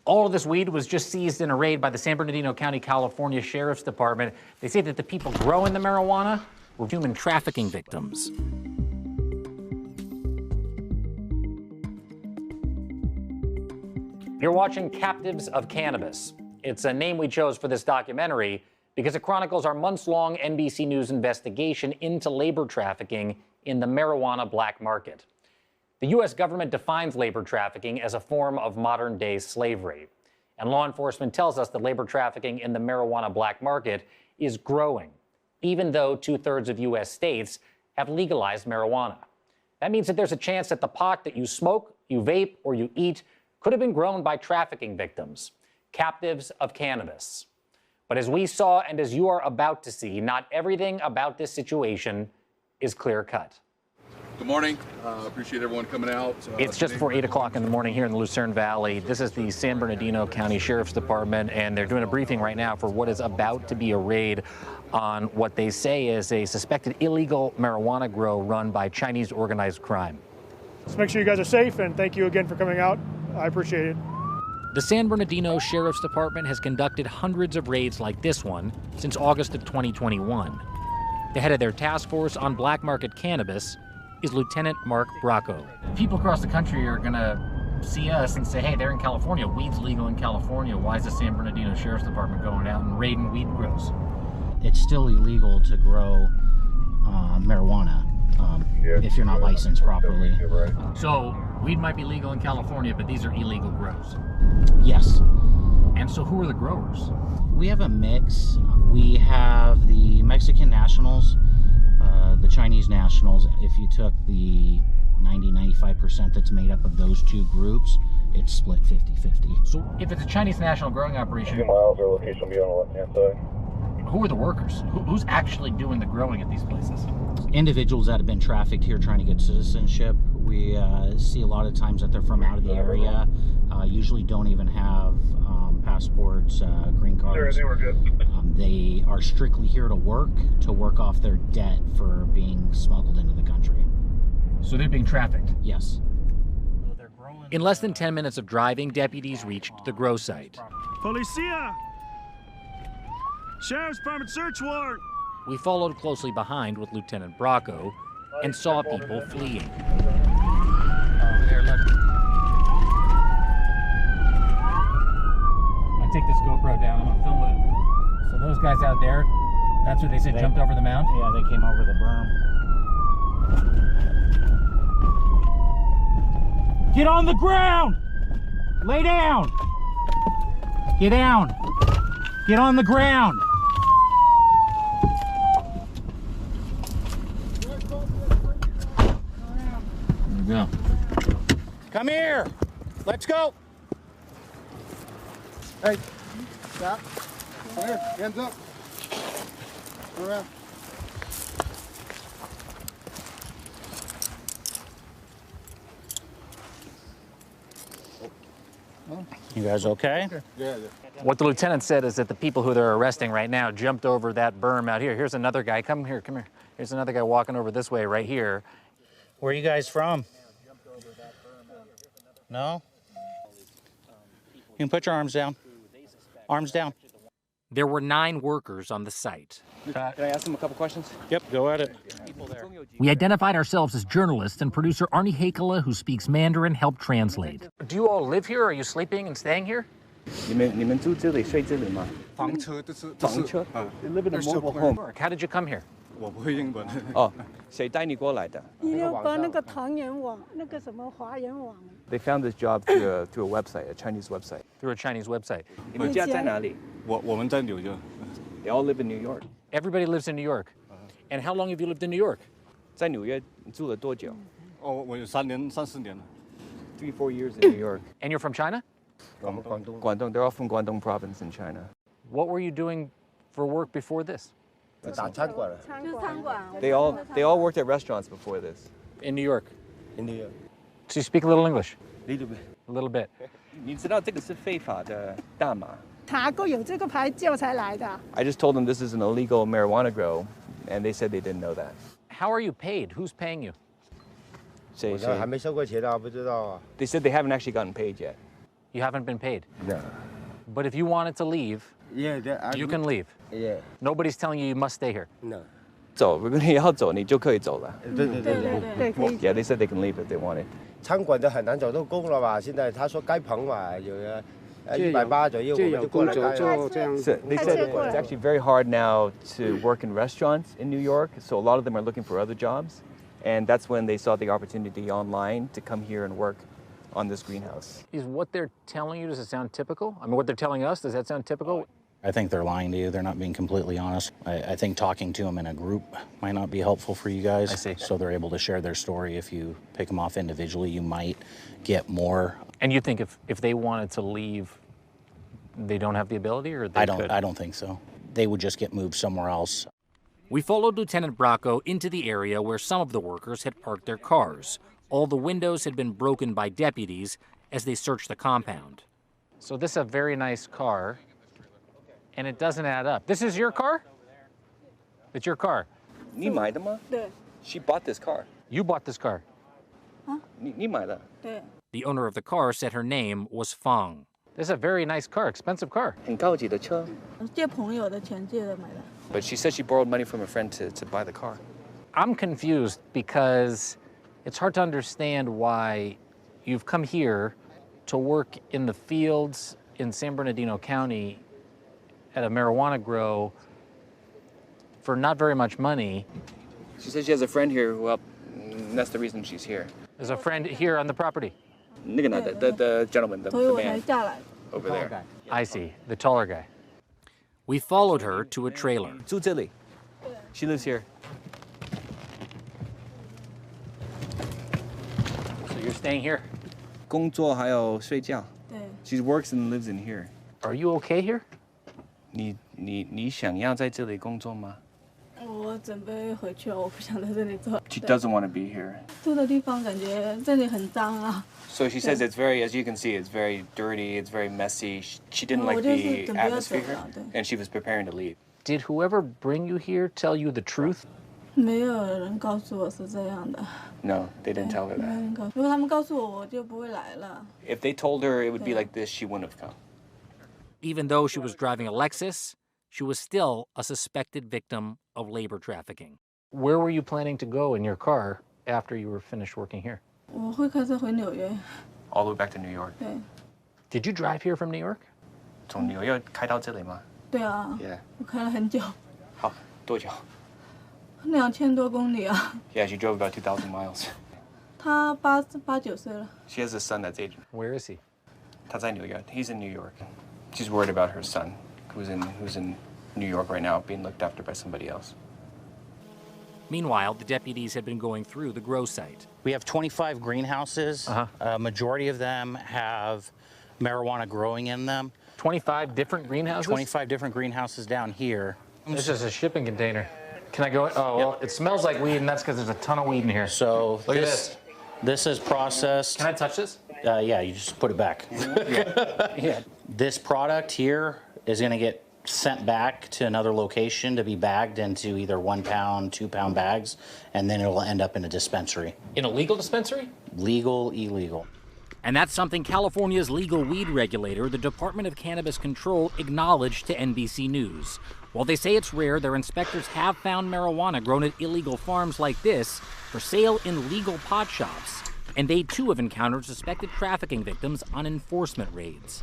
All of this weed was just seized in a raid by the San Bernardino County, California Sheriff's Department. They say that the people growing the marijuana were human trafficking victims. You're watching Captives of Cannabis. It's a name we chose for this documentary because it chronicles our months-long NBC News investigation into labor trafficking in the marijuana black market. The U.S. government defines labor trafficking as a form of modern-day slavery. And law enforcement tells us that labor trafficking in the marijuana black market is growing, even though 2/3 of U.S. states have legalized marijuana. That means that there's a chance that the pot that you smoke, you vape, or you eat could have been grown by trafficking victims, captives of cannabis. But as we saw and as you are about to see, not everything about this situation is clear-cut. Good morning. Appreciate everyone coming out. It's just before 8 o'clock in the morning here in the Lucerne Valley. This is the San Bernardino County Sheriff's Department, and they're doing a briefing right now for what is about to be a raid on what they say is a suspected illegal marijuana grow run by Chinese organized crime. Let's make sure you guys are safe, and thank you again for coming out. I appreciate it. The San Bernardino Sheriff's Department has conducted hundreds of raids like this one since August of 2021. The head of their task force on black market cannabis is Lieutenant Mark Bracco. People across the country are gonna see us and say, hey, they're in California, weed's legal in California. Why is the San Bernardino Sheriff's Department going out and raiding weed grows? It's still illegal to grow marijuana if you're not licensed properly. So weed might be legal in California, but these are illegal grows. Yes. And so who are the growers? We have a mix. We have the Mexican nationals, the Chinese nationals. If you took the 90-95% that's made up of those two groups, it's split 50-50. So if it's a Chinese national growing operation, 2 miles, our location will be on the left-hand side. who are the workers? Who's actually doing the growing at these places? Individuals that have been trafficked here trying to get citizenship. We see a lot of times that they're from out of the area, usually don't even have passports, green cards. They are strictly here to work off their debt for being smuggled into the country. So they're being trafficked? Yes. In less than 10 minutes of driving, deputies reached the grow site. Policia! Sheriff's Department search warrant! We followed closely behind with Lieutenant Bracco and saw people fleeing. Over there, look. I'm gonna take this GoPro down, I'm gonna film it. So those guys out there, that's what they said, jumped over the mound? Yeah, they came over the berm. Get on the ground! Lay down! Get down! Get on the ground! There you go. Come here! Let's go! Hey, stop. Come here, hands up. Turn around. You guys okay? Yeah. What the lieutenant said is that the people who they're arresting right now jumped over that berm out here. Here's another guy. Come here, come here. Here's another guy walking over this way right here. Where are you guys from? No? You can put your arms down. Arms down. There were 9 workers on the site. Can I ask them a couple questions? Yep, go at it. We identified ourselves as journalists, and producer Arnie Hakela, who speaks Mandarin, helped translate. Do you all live here? Are you sleeping and staying here? 你们住这里睡这里吗？房车，这是房车。 They live in a mobile home. How did you come here? 我不会英文。哦，谁带你过来的？你要把那个唐人网，那个什么华人网。 They found this job through a website, a Chinese website. Through a Chinese website. 你们家在哪里？我们在纽约。 They all live in New York. Everybody lives in New York. And how long have you lived in New York? 在纽约住了多久？哦，我有3年、3、4年了。 3-4 years in New York. And you're from China? 广东. They're all from Guangdong province in China. What were you doing for work before this? They all worked at restaurants before this. In New York? In New York. So you speak a little English? Little bit. A little bit. 你知道这个是非法的大麻？ 查过有这个牌照才来的。 I just told them this is an illegal marijuana grow, and they said they didn't know that. How are you paid? Who's paying you? 谁？ 还没收过钱啊，不知道啊。 They said they haven't actually gotten paid yet. You haven't been paid. No. But if you wanted to leave, Yeah, you can leave. Yeah. Nobody's telling you you must stay here. No. 走，如果你要走，你就可以走了。对对对对。对，可以。 Yeah, they said they can leave if they wanted. 餐馆就很难找到工了吧？现在他说该棚嘛，有180左右，我们就过来开。 So they said it's actually very hard now to work in restaurants in New York. So a lot of them are looking for other jobs, and that's when they saw the opportunity online to come here and work on this greenhouse. Is what they're telling you, does it sound typical? I mean, what they're telling us, does that sound typical? I think they're lying to you. They're not being completely honest. I think talking to them in a group might not be helpful for you guys. I see. So they're able to share their story. If you pick them off individually, you might get more. And you think if they wanted to leave, they don't have the ability, or they could? I don't think so. They would just get moved somewhere else. We followed Lieutenant Bracco into the area where some of the workers had parked their cars. All the windows had been broken by deputies as they searched the compound. So this is a very nice car, and it doesn't add up. This is your car? It's your car. 你买的吗？对 She bought this car. You bought this car. 你买的？对。 The owner of the car said her name was Fang. This is a very nice car, expensive car. 很高级的车。借朋友的钱借的买的。 But she said she borrowed money from a friend to buy the car. I'm confused because it's hard to understand why you've come here to work in the fields in San Bernardino County at a marijuana grow for not very much money. She said she has a friend here. Well, that's the reason she's here. There's a friend here on the property. 那个男的 the gentleman, the 所以我才 man 下来。 over there. I see, the taller guy. We followed her to a trailer. 住这里。She lives here. So you're staying here? 工作还有睡觉。对。 She works and lives in here. Are you okay here? 你想要在这里工作吗？我准备回去了，我不想在这里做。 She doesn't want to be here. 住的地方感觉这里很脏啊。 So she says it's very, as you can see, it's very dirty, it's very messy. She didn't like the atmosphere, and she was preparing to leave. Did whoever bring you here tell you the truth? 没有人告诉我是这样的。 No, they didn't tell her 没有 that. 人告诉，如果他们告诉我，我就不会来了。 If they told her it would be like this, she wouldn't have come. Even though she was driving a Lexus, she was still a suspected victim of labor trafficking. Where were you planning to go in your car after you were finished working here? 我会开车回纽约。 All the way back to New York. 对。 Did you drive here from New York? 从纽约开到这里吗？对啊。 Yeah. 我开了很久。好，多久2000多公里啊。 Yeah, she drove about 2,000 miles. 他8、9岁了。 She has a son that's aged. Where is he? 他在纽约. He's in New York. She's worried about her son, who's in New York right now, being looked after by somebody else. Meanwhile, the deputies had been going through the grow site. We have 25 greenhouses. A majority of them have marijuana growing in them. 25 different greenhouses? 25 different greenhouses down here. This is a shipping container. Can I go? Oh, well, it smells like weed, and that's because there's a ton of weed in here. So Look at this. This is processed. Can I touch this? Yeah, you just put it back. Yeah. This product here is going to get sent back to another location to be bagged into either 1 pound, 2 pound bags, and then it will end up in a dispensary. In a legal dispensary? Legal, illegal. And that's something California's legal weed regulator, the Department of Cannabis Control, acknowledged to NBC News. While they say it's rare, their inspectors have found marijuana grown at illegal farms like this for sale in legal pot shops. And they too have encountered suspected trafficking victims on enforcement raids.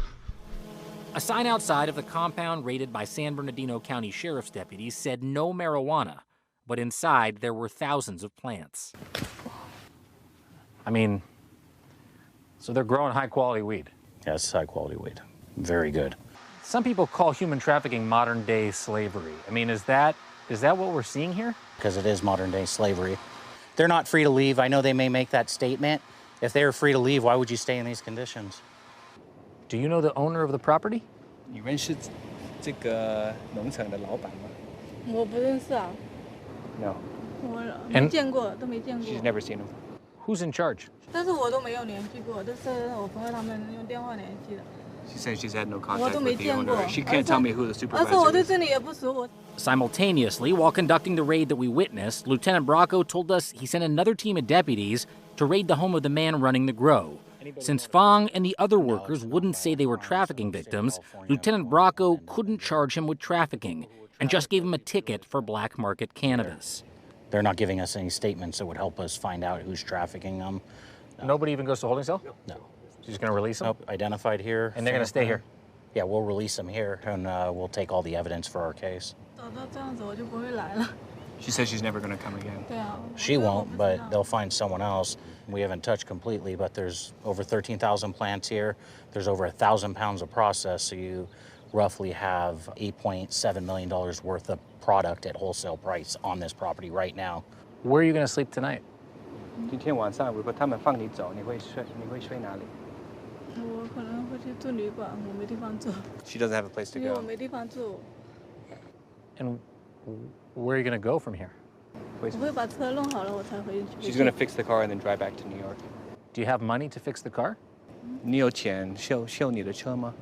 A sign outside of the compound raided by San Bernardino County Sheriff's deputies said no marijuana, but inside there were thousands of plants. I mean, so they're growing high-quality weed. Yes, high-quality weed. Very good. Some people call human trafficking modern-day slavery. I mean, is that what we're seeing here? Because it is modern-day slavery. They're not free to leave. I know they may make that statement. If they were free to leave, why would you stay in these conditions? Do you know the owner of the property? 你认识这个农场的老板吗？我不认识啊。 No. 我没见过，都没见过。 She's never seen him. Who's in charge? 但是我都没有联系过，都是我朋友他们用电话联系的。 She says she's had no 我 contact 都没 with the 见过。 owner. She can't tell me who the 而且我 supervisor 对 is. 这里也不熟，我。 Simultaneously, while conducting the raid that we witnessed, Lieutenant Bracco told us he sent another team of deputies to raid the home of the man running the grow. Since Fong and the other workers wouldn't say they were trafficking victims, Lieutenant Bracco couldn't charge him with trafficking and just gave him a ticket for black market cannabis. They're not giving us any statements that would help us find out who's trafficking them. No. Nobody even goes to holding cell? No. She's just going to release them? Nope, identified here. And they're going to stay here? Yeah, we'll release them here, and we'll take all the evidence for our case. She says she's never going to come again. She won't, but they'll find someone else. We haven't touched completely, but there's over 13,000 plants here. There's over 1,000 pounds of process, so you roughly have $8.7 million worth of product at wholesale price on this property right now. Where are you going to sleep tonight? 今天晚上如果他们放你走，你会睡哪里？ She doesn't have a place to go. And where are you going to go from here? She's going to fix the car and then drive back to New York. Do you have money to fix the car? 你有钱修你的车吗？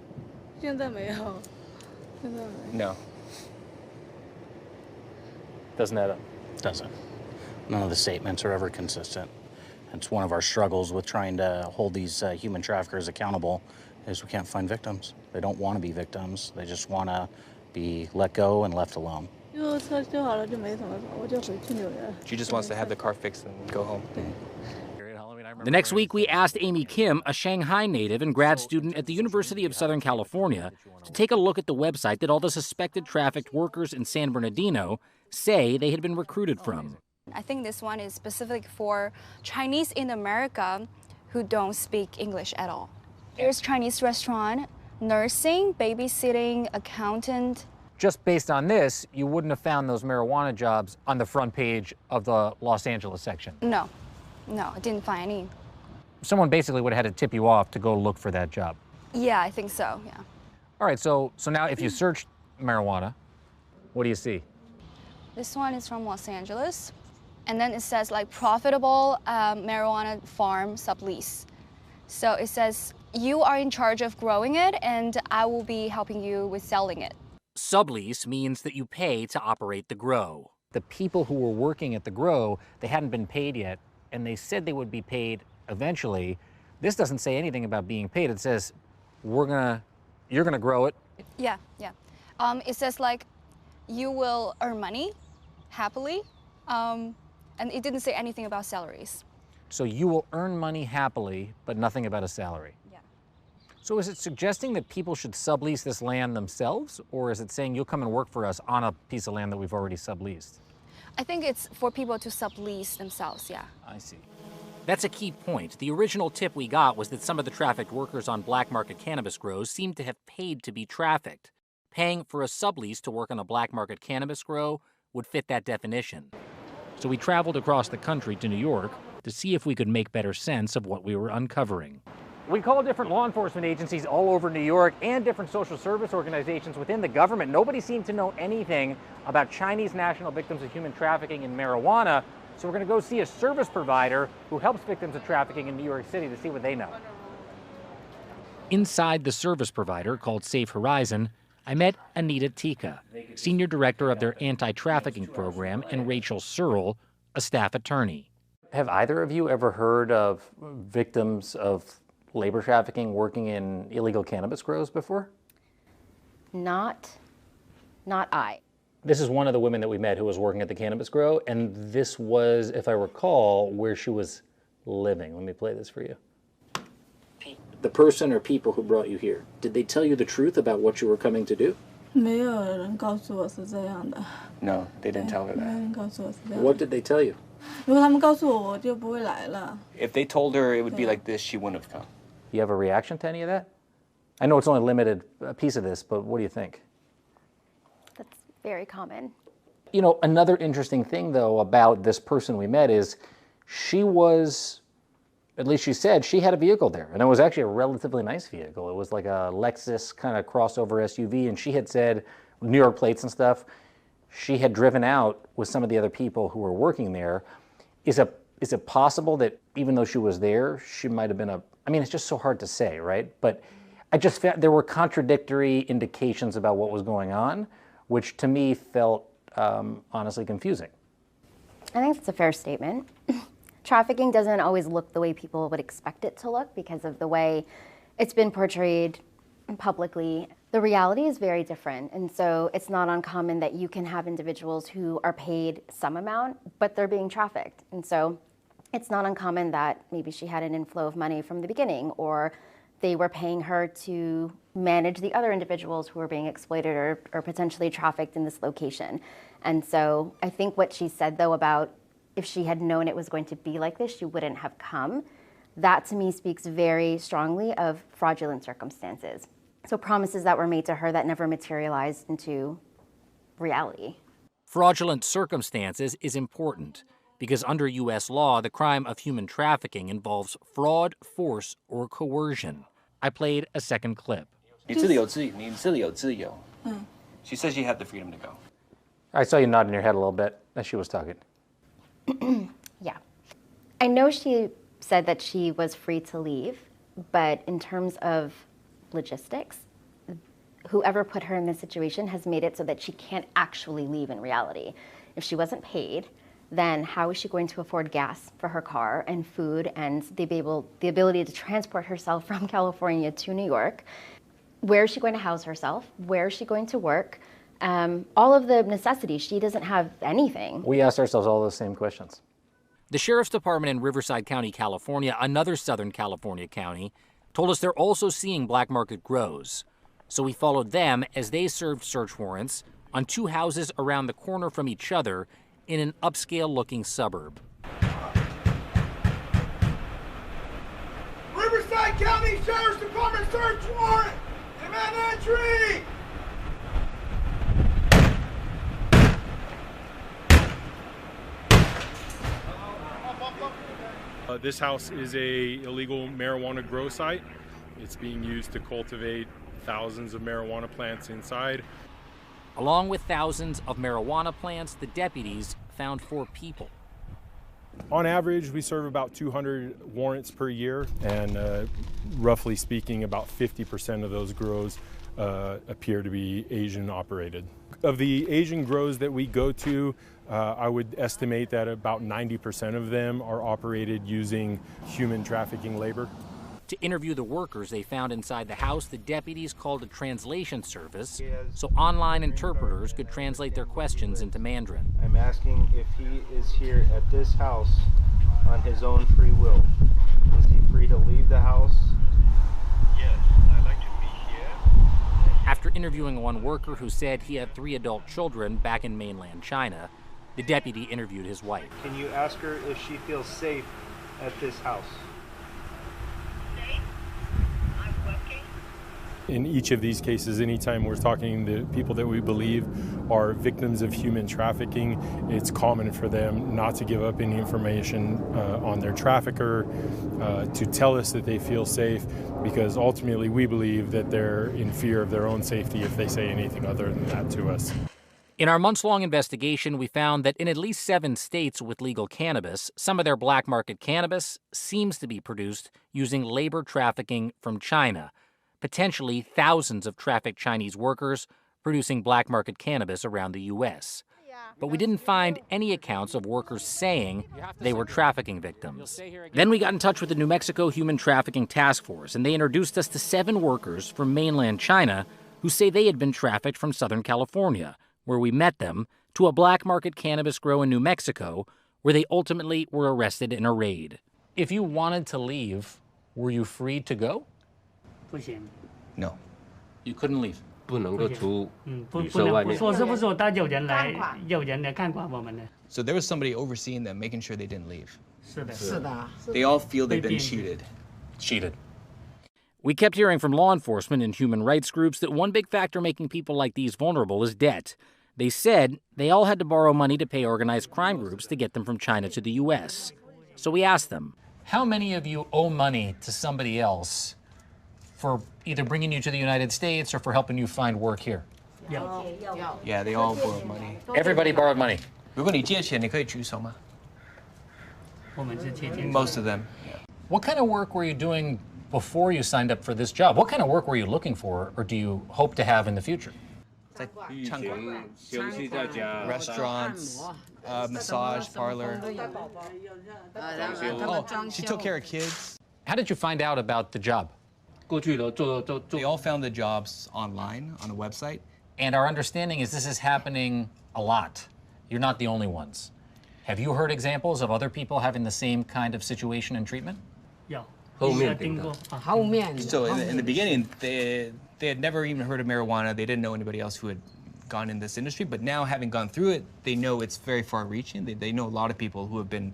No. Doesn't add up. Doesn't. None of the statements are ever consistent. It's one of our struggles with trying to hold these human traffickers accountable is we can't find victims. They don't want to be victims. They just want to be let go and left alone. She just wants to have the car fixed and go home. The next week, we asked Amy Kim, a Shanghai native and grad student at the University of Southern California, to take a look at the website that all the suspected trafficked workers in San Bernardino say they had been recruited from. I think this one is specific for Chinese in America who don't speak English at all. There's Chinese restaurant, nursing, babysitting, accountant. Just based on this, you wouldn't have found those marijuana jobs on the front page of the Los Angeles section? No, I didn't find any. Someone basically would have had to tip you off to go look for that job? Yeah, I think so, yeah. All right, so now if you search marijuana, what do you see? This one is from Los Angeles. And then it says like profitable marijuana farm sublease. So it says you are in charge of growing it and I will be helping you with selling it. Sublease means that you pay to operate the grow. The people who were working at the grow, they hadn't been paid yet, and they said they would be paid eventually. This doesn't say anything about being paid. It says you're gonna grow it. Yeah. It says like you will earn money happily. And it didn't say anything about salaries. So you will earn money happily, but nothing about a salary. Yeah. So is it suggesting that people should sublease this land themselves, or is it saying you'll come and work for us on a piece of land that we've already subleased? I think it's for people to sublease themselves, yeah. I see. That's a key point. The original tip we got was that some of the trafficked workers on black market cannabis grows seemed to have paid to be trafficked. Paying for a sublease to work on a black market cannabis grow would fit that definition. So we traveled across the country to New York to see if we could make better sense of what we were uncovering. We called different law enforcement agencies all over New York and different social service organizations within the government. Nobody seemed to know anything about Chinese national victims of human trafficking in marijuana. So we're going to go see a service provider who helps victims of trafficking in New York City to see what they know. Inside the service provider called Safe Horizon, I met Anita Tika, senior director of their anti-trafficking program, and Rachel Searle, a staff attorney. Have either of you ever heard of victims of labor trafficking working in illegal cannabis grows before? Not I. This is one of the women that we met who was working at the cannabis grow, and this was, if I recall, where she was living. Let me play this for you. The person or people who brought you here, did they tell you the truth about what you were coming to do? No, they didn't tell her that. What did they tell you? If they told her it would be like this, she wouldn't have come. You have a reaction to any of that? I know it's only a limited piece of this, but what do you think? That's very common. You know, another interesting thing, though, about this person we met is she was, at least she said, she had a vehicle there. And it was actually a relatively nice vehicle. It was like a Lexus kind of crossover SUV. And she had said, New York plates and stuff, she had driven out with some of the other people who were working there. Is it possible that even though she was there, she might have been I mean, it's just so hard to say, right? But I just felt there were contradictory indications about what was going on, which to me felt honestly confusing. I think that's a fair statement. Trafficking doesn't always look the way people would expect it to look because of the way it's been portrayed publicly. The reality is very different, and so it's not uncommon that you can have individuals who are paid some amount, but they're being trafficked. And so it's not uncommon that maybe she had an inflow of money from the beginning, or they were paying her to manage the other individuals who were being exploited or potentially trafficked in this location. And so I think what she said, though, about if she had known it was going to be like this, she wouldn't have come, that to me speaks very strongly of fraudulent circumstances. So promises that were made to her that never materialized into reality. Fraudulent circumstances is important because under U.S. law, the crime of human trafficking involves fraud, force, or coercion. I played a second clip. She says she had the freedom to go. I saw you nodding your head a little bit as she was talking. Yeah. I know she said that she was free to leave, but in terms of logistics, whoever put her in this situation has made it so that she can't actually leave in reality. If she wasn't paid, then how is she going to afford gas for her car and food and the ability to transport herself from California to New York? Where is she going to house herself? Where is she going to work? All of the necessities, she doesn't have anything. We asked ourselves all those same questions. The Sheriff's Department in Riverside County, California, another Southern California county, told us they're also seeing black market grows. So we followed them as they served search warrants on two houses around the corner from each other in an upscale-looking suburb. Riverside County Sheriff's Department search warrant! Demand entry! This house is a illegal marijuana grow site. It's being used to cultivate thousands of marijuana plants inside. Along with thousands of marijuana plants, the deputies found 4 people. On average, we serve about 200 warrants per year, and roughly speaking, about 50% of those grows appear to be Asian operated. Of the Asian grows that we go to, I would estimate that about 90% of them are operated using human trafficking labor. To interview the workers they found inside the house, the deputies called a translation service so online interpreters could translate their questions into Mandarin. I'm asking if he is here at this house on his own free will. Is he free to leave the house? Yes, I'd like to be here. After interviewing one worker who said he had 3 adult children back in mainland China, the deputy interviewed his wife. Can you ask her if she feels safe at this house? In each of these cases, anytime we're talking to people that we believe are victims of human trafficking, it's common for them not to give up any information on their trafficker, to tell us that they feel safe, because ultimately we believe that they're in fear of their own safety if they say anything other than that to us. In our months-long investigation, we found that in at least 7 states with legal cannabis, some of their black market cannabis seems to be produced using labor trafficking from China. Potentially thousands of trafficked Chinese workers producing black market cannabis around the U.S. But we didn't find any accounts of workers saying they were trafficking victims. Then we got in touch with the New Mexico Human Trafficking Task Force, and they introduced us to 7 workers from mainland China who say they had been trafficked from Southern California, where we met them, to a black market cannabis grow in New Mexico, where they ultimately were arrested in a raid. If you wanted to leave, were you free to go? No. You couldn't leave. 不能够出旅社外面。说是不是但有人来看管我们的。 So there was somebody overseeing them, making sure they didn't leave. 是的，是的。 They all feel they've been cheated. Cheated. We kept hearing from law enforcement and human rights groups that one big factor making people like these vulnerable is debt. They said they all had to borrow money to pay organized crime groups to get them from China to the U.S. So we asked them, how many of you owe money to somebody else for either bringing you to the United States or for helping you find work here? Yeah, they all borrowed money. Everybody borrowed money. 如果你借钱，你可以举手吗？ Most of them. Yeah. What kind of work were you doing before you signed up for this job? What kind of work were you looking for, or do you hope to have in the future? 在餐馆休息在家 ，restaurants, massage parlor. Oh, she took care of kids. How did you find out about the job? 过去的做 They all found the jobs online on a website. And our understanding is this is happening a lot. You're not the only ones. Have you heard examples of other people having the same kind of situation and treatment? 有，后面听过。后面 So in the beginning, they had never even heard of marijuana. They didn't know anybody else who had gone in this industry. But now, having gone through it, they know it's very far-reaching. They know a lot of people who have been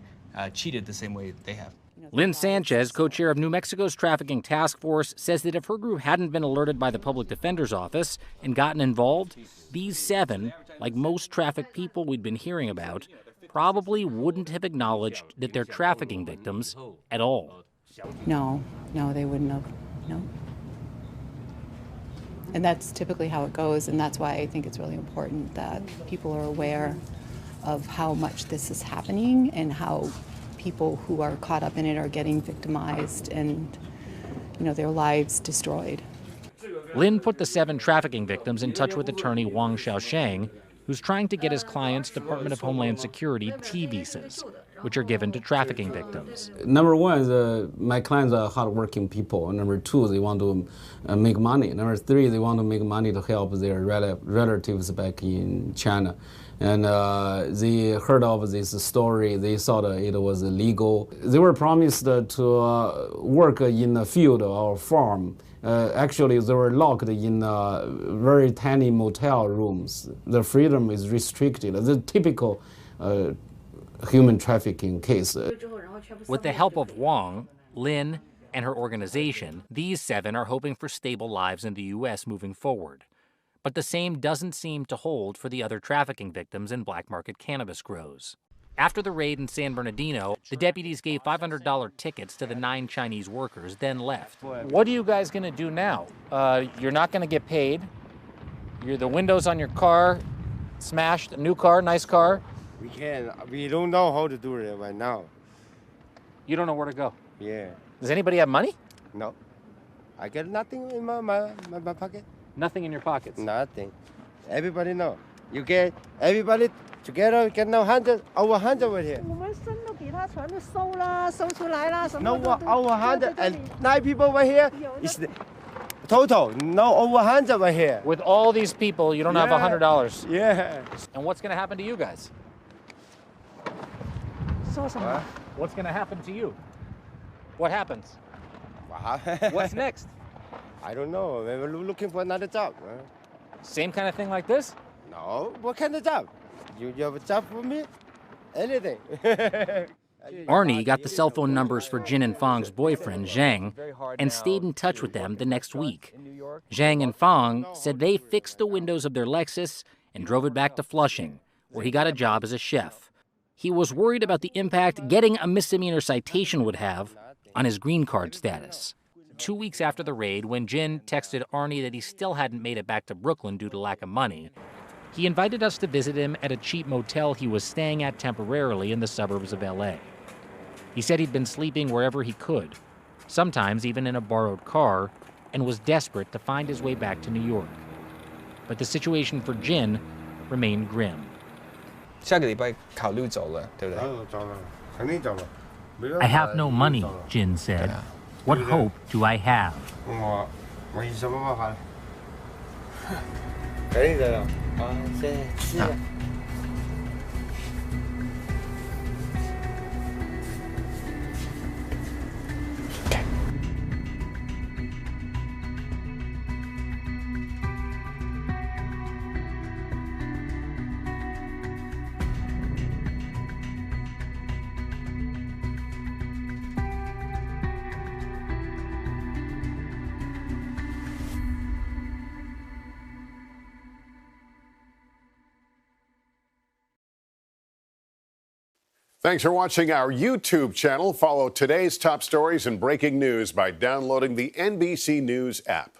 cheated the same way they have. Lynn Sanchez, co-chair of New Mexico's trafficking task force, says that if her group hadn't been alerted by the public defender's office and gotten involved, these 7, like most trafficked people we'd been hearing about, probably wouldn't have acknowledged that they're trafficking victims at all. No, they wouldn't have. No. And that's typically how it goes, and that's why I think it's really important that people are aware of how much this is happening and how people who are caught up in it are getting victimized and, their lives destroyed. Lin put the 7 trafficking victims in touch with attorney Wang Xiaosheng, who's trying to get his clients Department of Homeland Security T visas, which are given to trafficking victims. Number one is my clients are hardworking people. Number 2, they want to make money. Number 3, they want to make money to help their relatives back in China. And they heard of this story. They thought it was illegal. They were promised to work in a field or farm. Actually, they were locked in very tiny motel rooms. The freedom is restricted. The typical human trafficking case. With the help of Wang, Lin, and her organization, these 7 are hoping for stable lives in the U.S. moving forward. But the same doesn't seem to hold for the other trafficking victims in black market cannabis grows. After the raid in San Bernardino, the deputies gave $500 tickets to the 9 Chinese workers, then left. What are you guys going to do now? You're not going to get paid. The windows on your car smashed, a new car, nice car. We don't know how to do it right now. You don't know where to go? Yeah. Does anybody have money? No. I got nothing in my pocket. Nothing in your pockets? Nothing. Everybody know. You get everybody together, get no over 100 right here. No, over 100 and 9 people right here. It's the total, no over 100 right here. With all these people, you don't have $100. Yeah. And what's going to happen to you guys? What's going to happen to you? What happens? What's next? I don't know. We're looking for another job. Same kind of thing like this? No. What kind of job? You have a job for me? Anything. Arnie got the cell phone numbers for Jin and Fang's boyfriend, Zhang, and stayed in touch with them the next week. Zhang and Fang said they fixed the windows of their Lexus and drove it back to Flushing, where he got a job as a chef. He was worried about the impact getting a misdemeanor citation would have on his green card status. 2 weeks after the raid, when Jin texted Arnie that he still hadn't made it back to Brooklyn due to lack of money, he invited us to visit him at a cheap motel he was staying at temporarily in the suburbs of LA. He said he'd been sleeping wherever he could, sometimes even in a borrowed car, and was desperate to find his way back to New York. But the situation for Jin remained grim. 下个礼拜考虑走了，对不对？走了，肯定走了。 I have no money, Jin said. What hope do I have? 我有什么办法？可以的了。啊，谢谢。Thanks for watching our YouTube channel. Follow today's top stories and breaking news by downloading the NBC News app.